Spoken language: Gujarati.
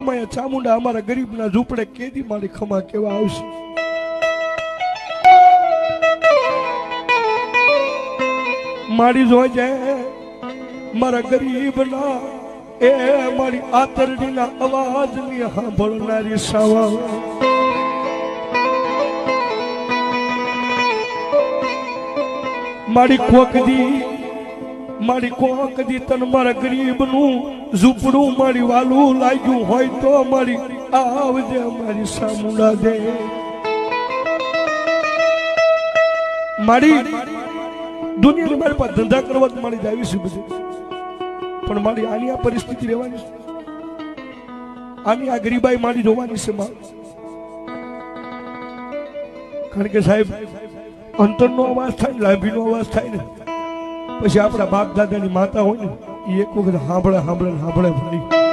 માયા ચામુંડા અમારા ગરીબના ઝૂંપડે કેદી મારી ખમા કેવા આવશે? મારી જોજે મારા ગરીબના એ મારી આતરડીના અવાજની સાંભળનારી સાવા મારી કોકદી તન મારા ગરીબનું ઝૂંપડું મારી વાલું લાગ્યું હોય તો મારી આવજે મારી સામુંડા દે મારી દુનિયાની મારી પાસે ધંધા કરવા તો મારી જાવી છે બધું પણ મારી આની આ પરિસ્થિતિ રહેવાની છે આની આ ગરીબાઈ મારી જોવાની છે કારણ કે સાહેબ અંતરનો અવાજ થાય ને લાંબીનો અવાજ થાય ને પછી આપણા બાપ દાદાની માતા હોય ને એ એક વખત સાંભળે ભણી